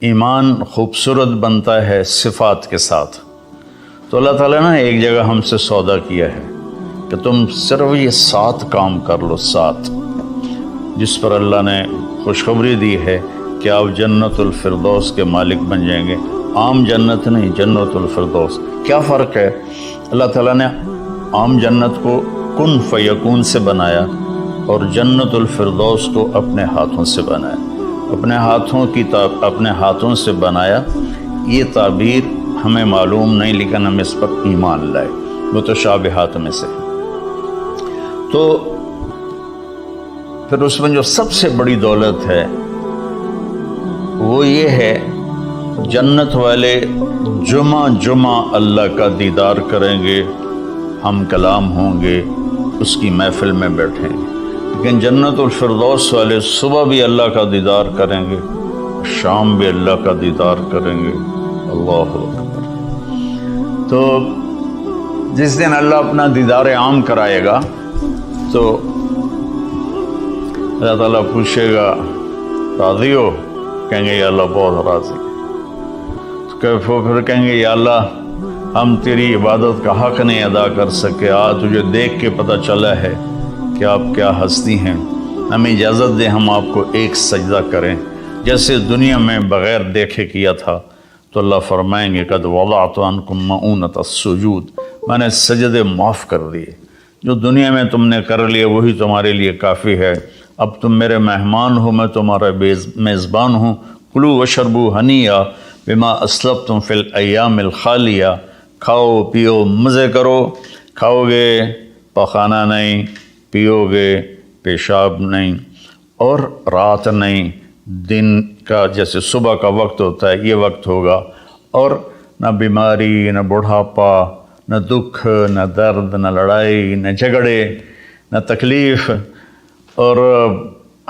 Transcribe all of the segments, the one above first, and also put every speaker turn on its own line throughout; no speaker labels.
ایمان خوبصورت بنتا ہے صفات کے ساتھ. تو اللہ تعالیٰ نے ایک جگہ ہم سے سودا کیا ہے کہ تم صرف یہ 7 کام کر لو، 7 جس پر اللہ نے خوشخبری دی ہے کہ آپ جنت الفردوس کے مالک بن جائیں گے. عام جنت نہیں، جنت الفردوس. کیا فرق ہے؟ اللہ تعالیٰ نے عام جنت کو کن فیکون سے بنایا اور جنت الفردوس کو اپنے ہاتھوں سے بنایا. اپنے ہاتھوں سے بنایا، یہ تعبیر ہمیں معلوم نہیں، لیکن ہم اس پر ایمان لائے، متشابہات میں سے. تو پھر اس میں جو سب سے بڑی دولت ہے وہ یہ ہے، جنت والے جمعہ اللہ کا دیدار کریں گے، ہم کلام ہوں گے، اس کی محفل میں بیٹھیں گے. لیکن جنت الفردوس والے صبح بھی اللہ کا دیدار کریں گے، شام بھی اللہ کا دیدار کریں گے. اللہ اکبر. تو جس دن اللہ اپنا دیدار عام کرائے گا تو اللہ تعالیٰ پوچھے گا راضی ہو؟ کہیں گے یا اللہ بہت راضی. پھر کہیں گے یا اللہ ہم تیری عبادت کا حق نہیں ادا کر سکے، آج تجھے دیکھ کے پتہ چلا ہے کہ آپ کیا ہستی ہیں، ہمیں اجازت دیں ہم آپ کو ایک سجدہ کریں جیسے دنیا میں بغیر دیکھے کیا تھا. تو اللہ فرمائیں گے قد وضعت عنکم مؤونۃ السجود، میں نے سجدے معاف کر دیے، جو دنیا میں تم نے کر لیے وہی تمہارے لیے کافی ہے. اب تم میرے مہمان ہو، میں تمہارا میزبان ہوں. کلوا واشربوا ہنیئا بما اسلفتم فی الایام الخالیہ، کھاؤ پیو مزے کرو. کھاؤ گے پخانہ نہیں، پیو گے پیشاب نہیں، اور رات نہیں، دن کا جیسے صبح کا وقت ہوتا ہے یہ وقت ہوگا. اور نہ بیماری، نہ بڑھاپا، نہ دکھ، نہ درد، نہ لڑائی، نہ جھگڑے، نہ تکلیف. اور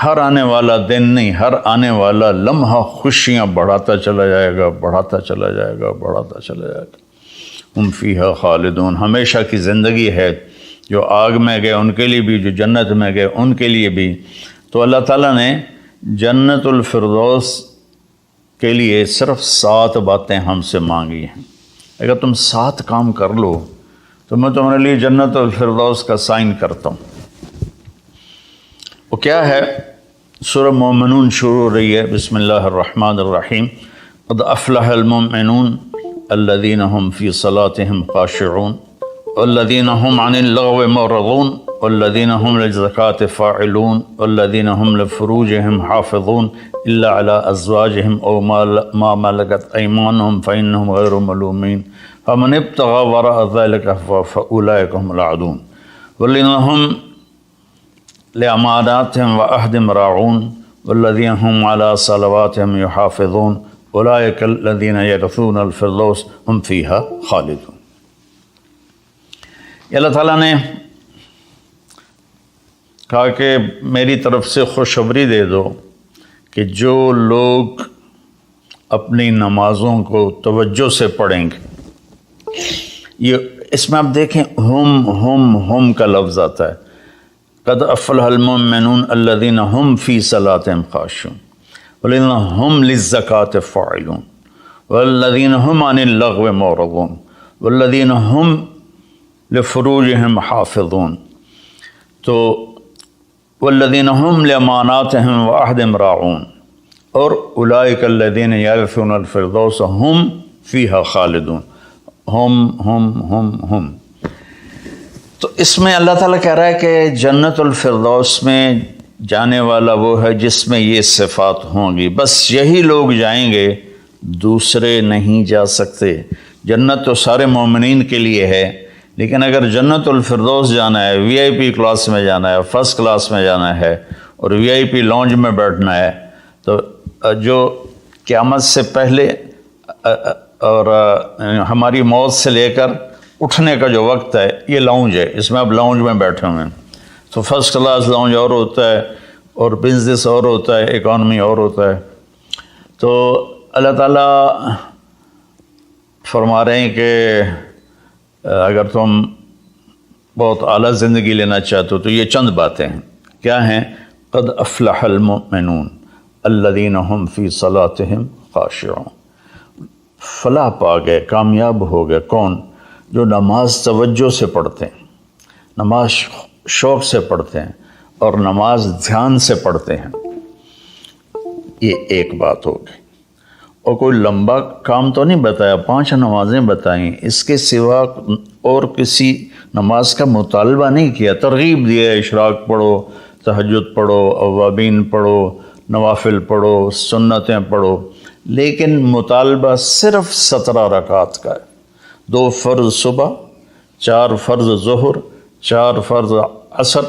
ہر آنے والا دن نہیں، ہر آنے والا لمحہ خوشیاں بڑھاتا چلا جائے گا، بڑھاتا چلا جائے گا، بڑھاتا چلا جائے گا. ہم فیہا خالدون، ہمیشہ کی زندگی ہے. جو آگ میں گئے ان کے لیے بھی، جو جنت میں گئے ان کے لیے بھی. تو اللہ تعالیٰ نے جنت الفردوس کے لیے صرف 7 باتیں ہم سے مانگی ہیں. اگر تم 7 کام کر لو تو میں تمہارے لیے جنت الفردوس کا سائن کرتا ہوں. وہ کیا ہے؟ سورہ مومنون شروع ہو رہی ہے، بسم اللہ الرحمن الرحیم. قد افلح المؤمنون الذین هم فی صلاتهم خاشعون والذین هم عن اللغو معرضون والذین هم للزکاة فاعلون والذین هم لفروجهم حافظون الا على ازواجهم او ما ملكت ايمانهم فانهم غیر ملومین فمن ابتغى وراء ذلك فاولئک هم العادون والذین هم لأماناتهم وعهدهم راعون والذین هم على صلواتهم يحافظون اولئک الذین یرثون الفردوس هم فیہا خالدون. اللہ تعالیٰ نے کہا کہ میری طرف سے خوشخبری دے دو کہ جو لوگ اپنی نمازوں کو توجہ سے پڑھیں گے، یہ اس میں آپ دیکھیں ہم کا لفظ آتا ہے. قد افلح المؤمنون الذین هم فی صلاتهم خاشعون والذین هم للزکاة فاعلون والذین هم عن اللغو معرضون والذین هم لفروجهم حافظون. تو والذین هم لأماناتهم وعهدهم راعون اور اولئک الذین یرثون الفردوس هم فیہا خالدون. ہم تو اس میں اللہ تعالیٰ کہہ رہا ہے کہ جنت الفردوس میں جانے والا وہ ہے جس میں یہ صفات ہوں گی. بس یہی لوگ جائیں گے، دوسرے نہیں جا سکتے. جنت تو سارے مومنین کے لیے ہے، لیکن اگر جنت الفردوس جانا ہے، وی آئی پی کلاس میں جانا ہے، فرسٹ کلاس میں جانا ہے اور وی آئی پی لانج میں بیٹھنا ہے، تو جو قیامت سے پہلے اور ہماری موت سے لے کر اٹھنے کا جو وقت ہے یہ لاؤنج ہے، اس میں اب لاؤنج میں بیٹھے ہوئے ہیں. تو فرسٹ کلاس لاؤنج اور ہوتا ہے اور بزنس اور ہوتا ہے، اکانومی اور ہوتا ہے. تو اللہ تعالیٰ فرما رہے ہیں کہ اگر تم بہت اعلیٰ زندگی لینا چاہتے ہو تو یہ چند باتیں ہیں. کیا ہیں؟ قد افلح المؤمنون الذین هم فی صلاتهم خاشعون۔ فلاح پا گئے، کامیاب ہو گئے کون؟ جو نماز توجہ سے پڑھتے ہیں، نماز شوق سے پڑھتے ہیں اور نماز دھیان سے پڑھتے ہیں۔ یہ ایک بات ہوگی۔ اور کوئی لمبا کام تو نہیں بتایا، 5 نمازیں بتائیں، اس کے سوا اور کسی نماز کا مطالبہ نہیں کیا، ترغیب دیا، اشراق پڑھو، تہجد پڑھو، اوابین پڑھو، نوافل پڑھو، سنتیں پڑھو، لیکن مطالبہ صرف 17 رکعات کا ہے۔ 2 فرض صبح، 4 فرض ظہر، 4 فرض عصر،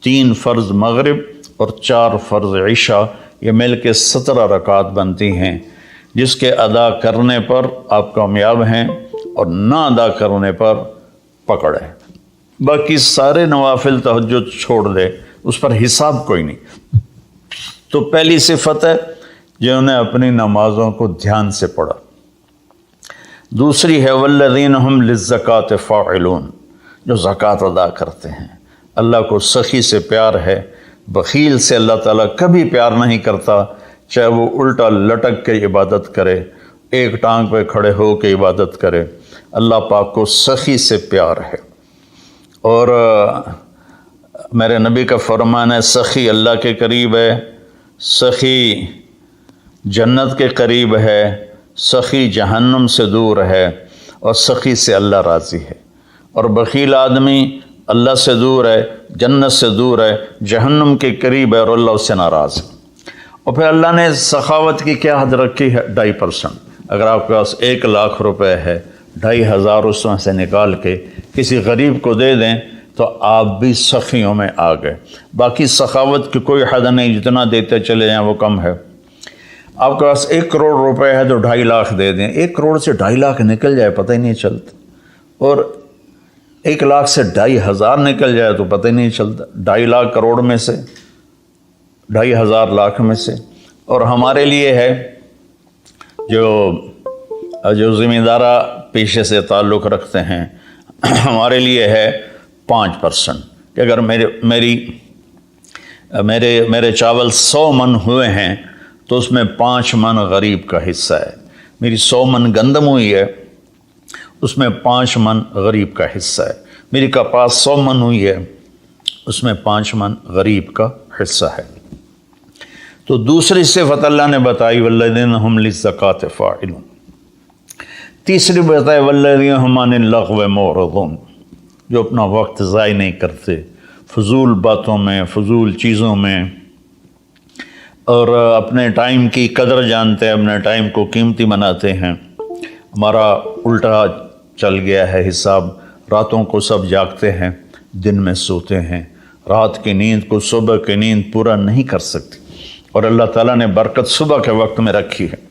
3 فرض مغرب اور 4 فرض عشاء، یہ مل کے 17 رکعات بنتی ہیں، جس کے ادا کرنے پر آپ کامیاب ہیں اور نہ ادا کرنے پر پکڑ ہے۔ باقی سارے نوافل تہجد چھوڑ دے، اس پر حساب کوئی نہیں۔ تو پہلی صفت ہے جنہوں نے اپنی نمازوں کو دھیان سے پڑھا۔ دوسری ہے والذین ہم للزکاۃ فاعلون، جو زکوٰۃ ادا کرتے ہیں۔ اللہ کو سخی سے پیار ہے، بخیل سے اللہ تعالیٰ کبھی پیار نہیں کرتا، چاہے وہ الٹا لٹک کے عبادت کرے، ایک ٹانگ پہ کھڑے ہو کے عبادت کرے، اللہ پاک کو سخی سے پیار ہے۔ اور میرے نبی کا فرمان ہے سخی اللہ کے قریب ہے، سخی جنت کے قریب ہے، سخی جہنم سے دور ہے، اور سخی سے اللہ راضی ہے۔ اور بخیل آدمی اللہ سے دور ہے، جنت سے دور ہے، جہنم کے قریب ہے اور اللہ اس سے ناراض ہے۔ اور پھر اللہ نے سخاوت کی کیا حد رکھی ہے؟ 2.5%۔ اگر آپ کے پاس 1 لاکھ روپے ہے، 2,500 اس میں سے نکال کے کسی غریب کو دے دیں تو آپ بھی سخیوں میں آ گئے۔ باقی سخاوت کی کوئی حد نہیں، جتنا دیتے چلے جائیں وہ کم ہے۔ آپ کے پاس 1 کروڑ روپے ہے تو 2.5 لاکھ دے دیں، 1 کروڑ سے 2.5 لاکھ نکل جائے پتہ ہی نہیں چلتا، اور 1 لاکھ سے 2,500 نکل جائے تو پتہ ہی نہیں چلتا۔ 2.5 لاکھ کروڑ میں سے، 2,500 لاکھ میں سے۔ اور ہمارے لیے ہے جو ذمہ دارہ پیشے سے تعلق رکھتے ہیں، ہمارے لیے ہے 5%، کہ اگر میرے چاول 100 من ہوئے ہیں تو اس میں 5 من غریب کا حصہ ہے۔ میری 100 من گندم ہوئی ہے، اس میں 5 من غریب کا حصہ ہے۔ میری کپاس 100 من ہوئی ہے، اس میں 5 من غریب کا حصہ ہے۔ تو دوسری صفت اللہ نے بتائی والذین ہم للزکاۃ فاعلون۔ تیسری بتائی والذین ہم عن اللغو معرضون، جو اپنا وقت ضائع نہیں کرتے فضول باتوں میں، فضول چیزوں میں، اور اپنے ٹائم کی قدر جانتے ہیں، اپنے ٹائم کو قیمتی بناتے ہیں۔ ہمارا الٹا چل گیا ہے حساب، راتوں کو سب جاگتے ہیں، دن میں سوتے ہیں، رات کی نیند کو صبح کی نیند پورا نہیں کر سکتی، اور اللہ تعالیٰ نے برکت صبح کے وقت میں رکھی ہے۔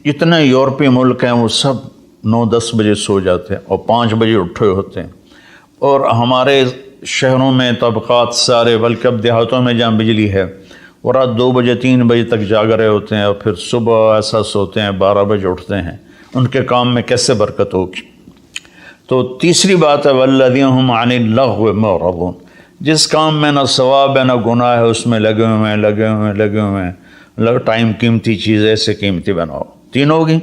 جتنے یورپی ملک ہیں وہ سب 9-10 بجے سو جاتے ہیں اور 5 بجے اٹھے ہوتے ہیں، اور ہمارے شہروں میں طبقات سارے، بلکہ اب دیہاتوں میں جہاں بجلی ہے وہ رات 2 بجے 3 بجے تک جاگ رہے ہوتے ہیں، اور پھر صبح ایسا سوتے ہیں 12 بجے اٹھتے ہیں۔ ان کے کام میں کیسے برکت ہوگی؟ تو تیسری بات ہے والذین ہم عن اللغو معرضون، جس کام میں نہ ثواب ہے نہ گناہ ہے اس میں لگے ہوئے ہیں، ٹائم قیمتی چیز ایسے قیمتی بناؤ۔ 3 ہوگی۔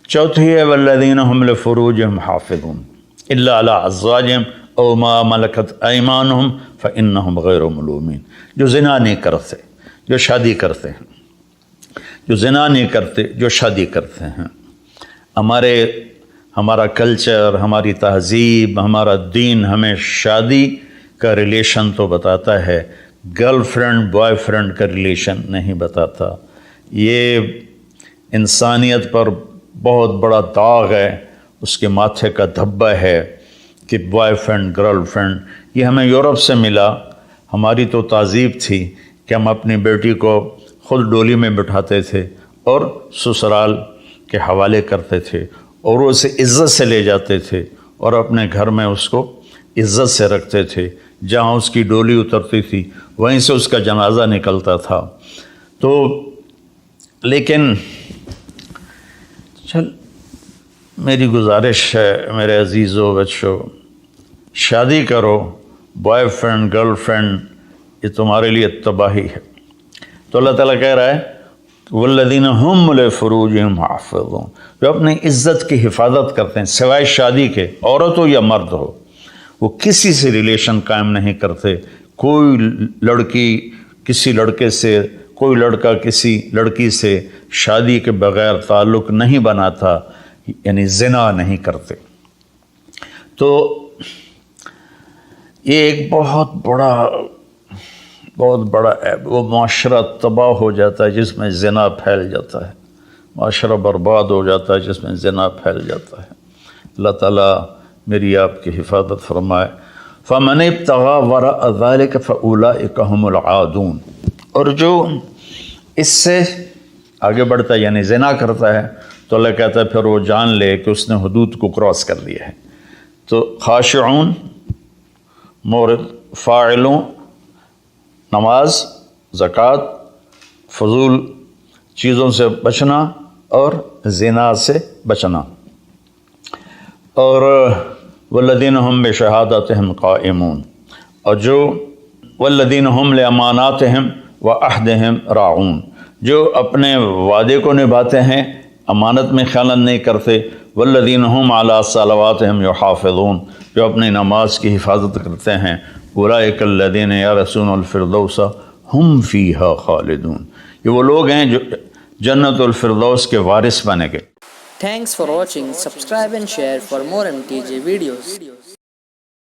چوتھی ہے والذین ہم لفروجہم حافظون الا علی ازواجہم او ما ملکت ایمانہم فانہم غیر ملومین، جو زنا نہیں کرتے، جو شادی کرتے ہیں، جو زنا نہیں کرتے، جو شادی کرتے ہیں۔ ہمارا کلچر، ہماری تہذیب، ہمارا دین ہمیں شادی کا ریلیشن تو بتاتا ہے، گرل فرینڈ بوائے فرینڈ کا ریلیشن نہیں بتاتا۔ یہ انسانیت پر بہت بڑا داغ ہے، اس کے ماتھے کا دھبہ ہے کہ بوائے فرینڈ گرل فرینڈ، یہ ہمیں یورپ سے ملا۔ ہماری تو تہذیب تھی کہ ہم اپنی بیٹی کو خود ڈولی میں بٹھاتے تھے اور سسرال کے حوالے کرتے تھے، اور وہ اسے عزت سے لے جاتے تھے اور اپنے گھر میں اس کو عزت سے رکھتے تھے۔ جہاں اس کی ڈولی اترتی تھی وہیں سے اس کا جنازہ نکلتا تھا۔ تو لیکن میری گزارش ہے میرے عزیزو بچوں، شادی کرو، بوائے فرینڈ گرل فرینڈ یہ تمہارے لیے تباہی ہے۔ تو اللہ تعالیٰ کہہ رہا ہے والذین هم لفروجہم حافظون، جو اپنی عزت کی حفاظت کرتے ہیں سوائے شادی کے، عورت ہو یا مرد ہو، وہ کسی سے ریلیشن قائم نہیں کرتے. کوئی لڑکی کسی لڑکے سے، کوئی لڑکا کسی لڑکی سے شادی کے بغیر تعلق نہیں بناتا، یعنی زنا نہیں کرتے. تو یہ ایک بہت بڑا عیب، وہ معاشرہ تباہ ہو جاتا ہے جس میں زنا پھیل جاتا ہے، معاشرہ برباد ہو جاتا ہے جس میں زنا پھیل جاتا ہے. اللہ تعالیٰ میری آپ کی حفاظت فرمائے. فَمَنِ ابْتَغَىٰ وَرَاءَ ذَلِكَ فَأُولَٰئِكَ هُمُ الْعَادُونَ، اور جو اس سے آگے بڑھتا ہے یعنی زنا کرتا ہے تو اللہ کہتا ہے پھر وہ جان لے کہ اس نے حدود کو کراس کر دیا ہے. تو خاشعون، مورد، فاعلون، نماز، زکوٰۃ، فضول چیزوں سے بچنا اور زنا سے بچنا. اور والذین هم بشہادتہم قائمون، اور جو والذین هم لاماناتہم وعہدہم راعون، جو اپنے وعدے کو نبھاتے ہیں، امانت میں خیانت نہیں کرتے. والذین هم علی صلواتہم یحافظون، جو اپنی نماز کی حفاظت کرتے ہیں. اولئک الذین یرثون الفردوس هم فیہا خالدون، یہ وہ لوگ ہیں جو جنت الفردوس کے وارث بنے گے.
Thanks for watching. Subscribe and share for more MTJ videos.